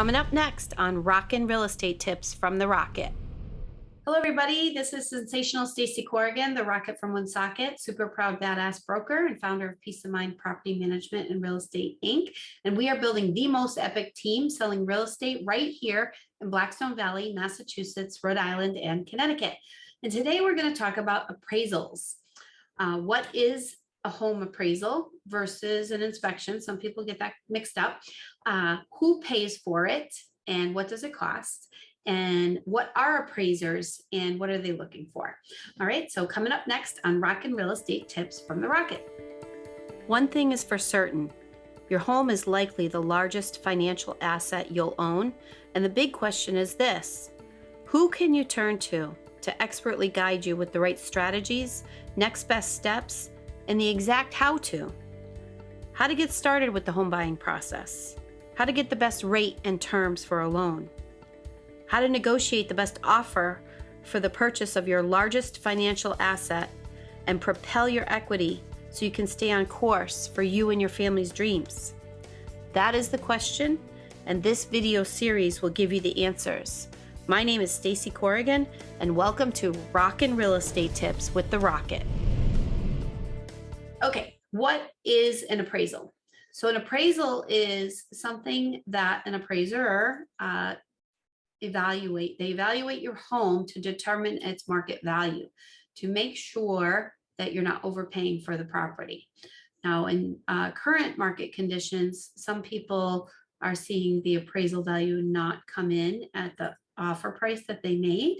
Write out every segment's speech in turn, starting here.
Coming up next on Rockin Real Estate Tips from the Rocket. Hello, everybody. This is sensational Stacy Corrigan, the Rocket from Woonsocket, super proud badass broker and founder of Peace of Mind Property Management and Real Estate Inc. And we are building the most epic team selling real estate right here in Blackstone Valley, Massachusetts, Rhode Island, and Connecticut. And today we're going to talk about appraisals. What is a home appraisal versus an inspection? Some people get that mixed up. Who pays for it and what does it cost? And what are appraisers and what are they looking for? All right, so coming up next on Rockin Real Estate Tips from the Rocket. One thing is for certain, your home is likely the largest financial asset you'll own. And the big question is this: who can you turn to expertly guide you with the right strategies, next best steps, and the exact how-to? How to get started with the home buying process, how to get the best rate and terms for a loan, how to negotiate the best offer for the purchase of your largest financial asset and propel your equity so you can stay on course for you and your family's dreams. That is the question, and this video series will give you the answers. My name is Stacy Corrigan, and welcome to Rockin Real Estate Tips with the Rocket. Okay, what is an appraisal? So an appraisal is something that an appraiser evaluate. They evaluate your home to determine its market value, to make sure that you're not overpaying for the property. Now, in current market conditions, some people are seeing the appraisal value not come in at the offer price that they made.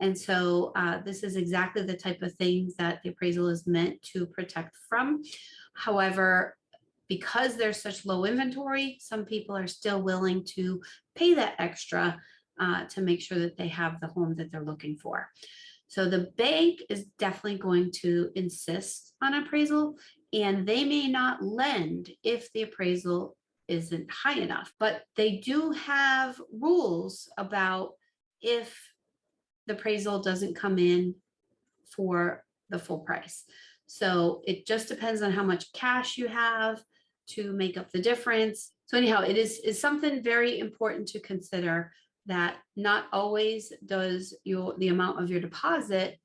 And so this is exactly the type of things that the appraisal is meant to protect from. However, because there's such low inventory, some people are still willing to pay that extra to make sure that they have the home that they're looking for. So the bank is definitely going to insist on appraisal, and they may not lend if the appraisal isn't high enough, but they do have rules about if the appraisal doesn't come in for the full price. So it just depends on how much cash you have to make up the difference. So anyhow, it is something very important to consider, that not always does the amount of your deposit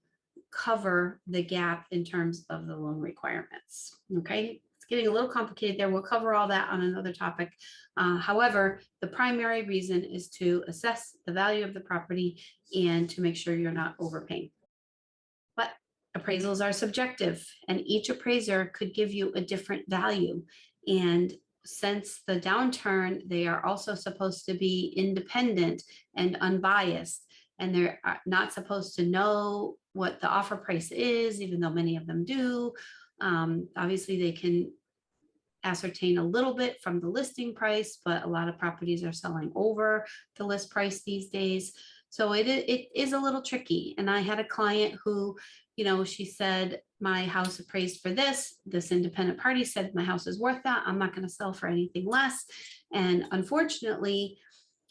cover the gap in terms of the loan requirements. Okay, it's getting a little complicated there. We'll cover all that on another topic. However, the primary reason is to assess the value of the property and to make sure you're not overpaying. But appraisals are subjective, and each appraiser could give you a different value. And since the downturn, they are also supposed to be independent and unbiased, and they're not supposed to know what the offer price is, even though many of them do. Obviously, they can ascertain a little bit from the listing price, but a lot of properties are selling over the list price these days. So it is a little tricky. And I had a client who, she said, my house appraised for this. This independent party said my house is worth that. I'm not going to sell for anything less. And unfortunately,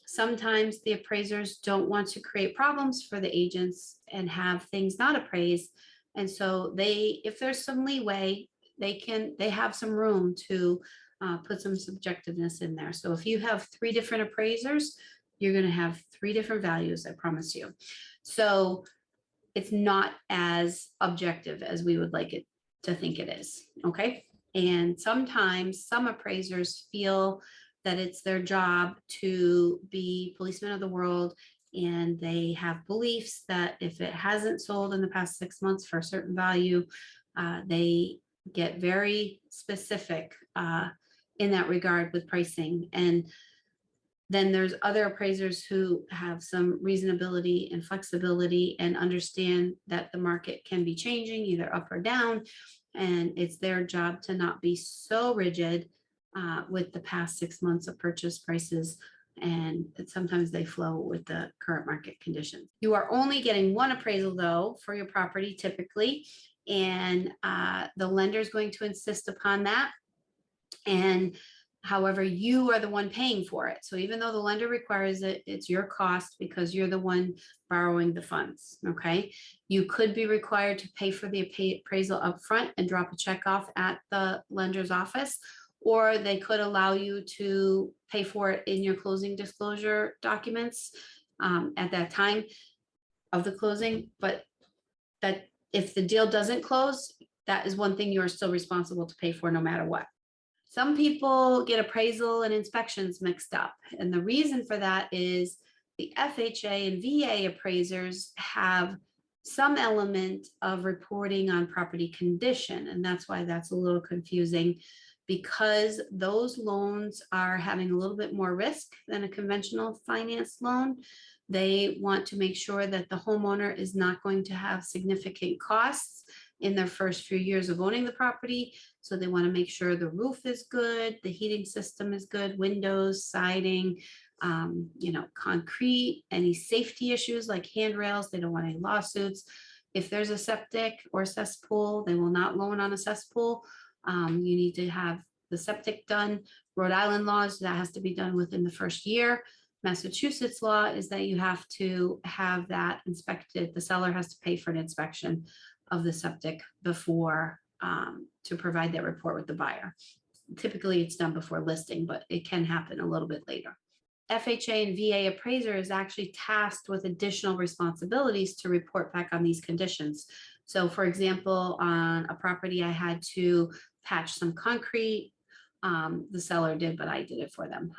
sometimes the appraisers don't want to create problems for the agents and have things not appraised. And so if there's some leeway, they have some room to put some subjectiveness in there. So if you have 3 different appraisers, you're going to have 3 different values, I promise you. So it's not as objective as we would like it to think it is. Okay. And sometimes some appraisers feel that it's their job to be policemen of the world, and they have beliefs that if it hasn't sold in the past 6 months for a certain value, they get very specific in that regard with pricing. And then there's other appraisers who have some reasonability and flexibility and understand that the market can be changing either up or down. And it's their job to not be so rigid with the past 6 months of purchase prices. And sometimes they flow with the current market conditions. You are only getting one appraisal though for your property typically. And the lender is going to insist upon that. And however, you are the one paying for it. So even though the lender requires it, it's your cost because you're the one borrowing the funds, okay? You could be required to pay for the appraisal upfront and drop a check off at the lender's office, or they could allow you to pay for it in your closing disclosure documents at that time of the closing. But that if the deal doesn't close, that is one thing you are still responsible to pay for no matter what. Some people get appraisal and inspections mixed up. And the reason for that is the FHA and VA appraisers have some element of reporting on property condition. And that's why that's a little confusing, because those loans are having a little bit more risk than a conventional finance loan. They want to make sure that the homeowner is not going to have significant costs in their first few years of owning the property. So they want to make sure the roof is good, the heating system is good, windows, siding, concrete, any safety issues like handrails. They don't want any lawsuits. If there's a septic or cesspool, they will not loan on a cesspool. You need to have the septic done. Rhode Island laws, that has to be done within the first year. Massachusetts law is that you have to have that inspected. The seller has to pay for an inspection of the septic before to provide that report with the buyer. Typically it's done before listing, but it can happen a little bit later. FHA and VA appraiser is actually tasked with additional responsibilities to report back on these conditions. So for example, on a property, I had to patch some concrete. The seller did, but I did it for them.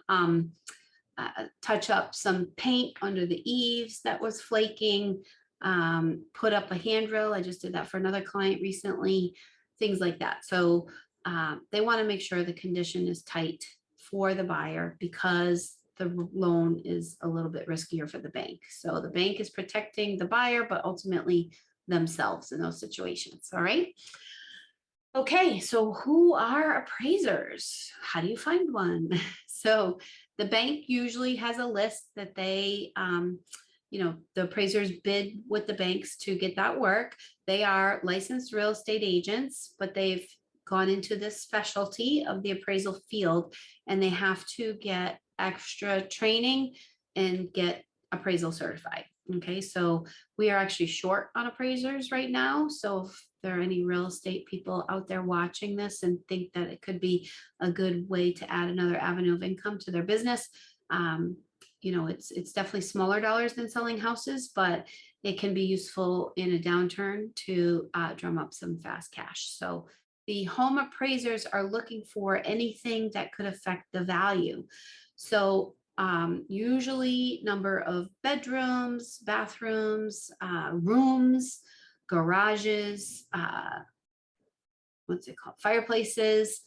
Touch up some paint under the eaves that was flaking, put up a handrail. I just did that for another client recently, things like that. So they want to make sure the condition is tight for the buyer because the loan is a little bit riskier for the bank. So the bank is protecting the buyer, but ultimately themselves in those situations. All right. Okay, so who are appraisers? How do you find one? So the bank usually has a list that they, the appraisers bid with the banks to get that work. They are licensed real estate agents, but they've gone into this specialty of the appraisal field, and they have to get extra training and get appraisal certified. Okay, so we are actually short on appraisers right now. So if there are any real estate people out there watching this and think that it could be a good way to add another avenue of income to their business, it's definitely smaller dollars than selling houses, but it can be useful in a downturn to drum up some fast cash. So the home appraisers are looking for anything that could affect the value. So usually number of bedrooms, bathrooms, rooms, garages, fireplaces.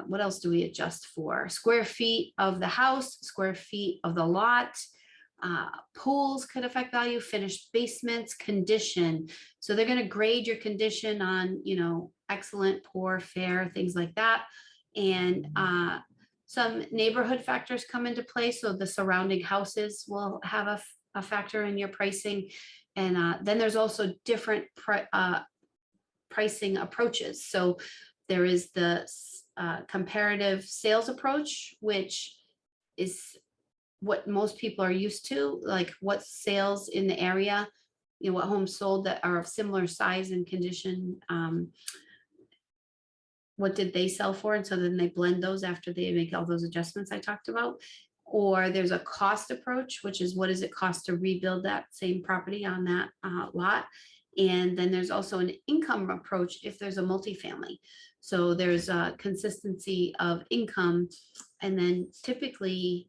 What else do we adjust for? Square feet of the house, square feet of the lot. Pools could affect value, finished basements, condition. So they're going to grade your condition on, excellent, poor, fair, things like that. And some neighborhood factors come into play. So the surrounding houses will have a factor in your pricing. And then there's also different pricing approaches. So there is the comparative sales approach, which is what most people are used to, like what sales in the area, what homes sold that are of similar size and condition, what did they sell for? And so then they blend those after they make all those adjustments I talked about. Or there's a cost approach, which is what does it cost to rebuild that same property on that lot? And then there's also an income approach if there's a multifamily. So there's a consistency of income, and then typically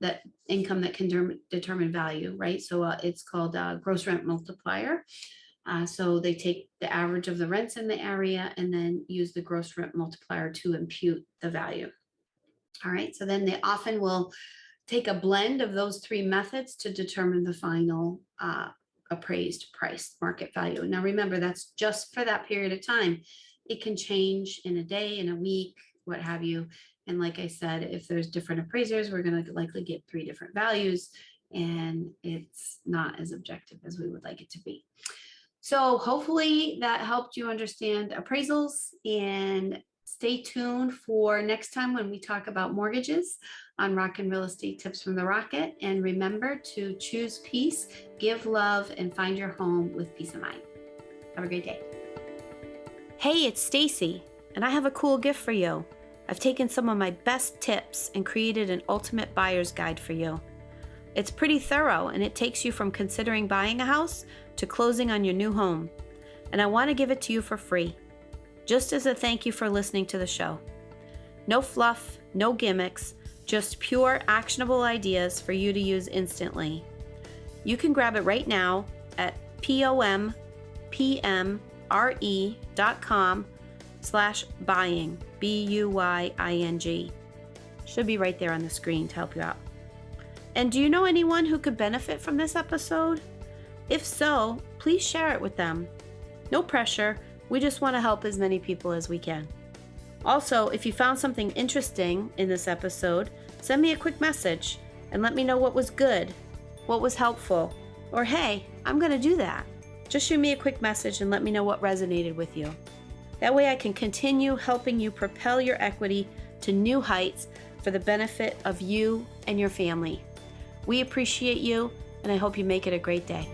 that income that can determine value, right? So it's called a gross rent multiplier. So they take the average of the rents in the area and then use the gross rent multiplier to impute the value. All right, so then they often will take a blend of those three methods to determine the final appraised price, market value. Now remember, that's just for that period of time. It can change in a day, in a week, what have you. And like I said, if there's different appraisers, we're going to likely get three different values, and it's not as objective as we would like it to be. So hopefully that helped you understand appraisals, and stay tuned for next time when we talk about mortgages on Rockin Real Estate Tips from the Rocket. And remember to choose peace, give love, and find your home with peace of mind. Have a great day. Hey, it's Stacy, and I have a cool gift for you. I've taken some of my best tips and created an ultimate buyer's guide for you. It's pretty thorough, and it takes you from considering buying a house to closing on your new home. And I want to give it to you for free, just as a thank you for listening to the show. No fluff, no gimmicks, just pure actionable ideas for you to use instantly. You can grab it right now at pompmre.com/buying, BUYING. Should be right there on the screen to help you out. And do you know anyone who could benefit from this episode? If so, please share it with them. No pressure. We just want to help as many people as we can. Also, if you found something interesting in this episode, send me a quick message and let me know what was good, what was helpful, or hey, I'm going to do that. Just shoot me a quick message and let me know what resonated with you. That way I can continue helping you propel your equity to new heights for the benefit of you and your family. We appreciate you, and I hope you make it a great day.